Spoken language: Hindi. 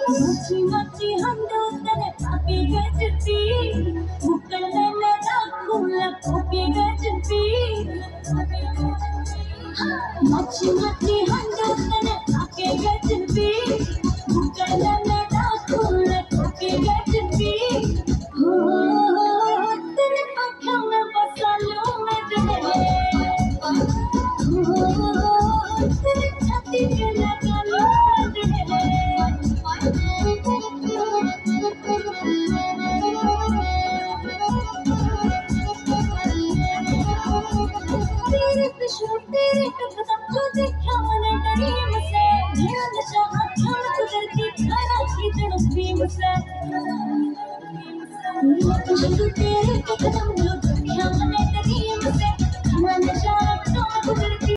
मची मची हंडो तने पाके गजती मुकल में डाकूला कोके गजती मची मची हंडो तने पाके गजती मुकल में डाकूला कोके गजती हो तेरे आँखों में बसा लूं मैं तुझे तेरे छाती पे लगा लूं तेरे खुशबू तेरे कदम जो देखा मैंने ड्रीम से मेरा नशा आँखों में गुजरती खाना की तड़पी मुझसे तेरे खुशबू तेरे कदम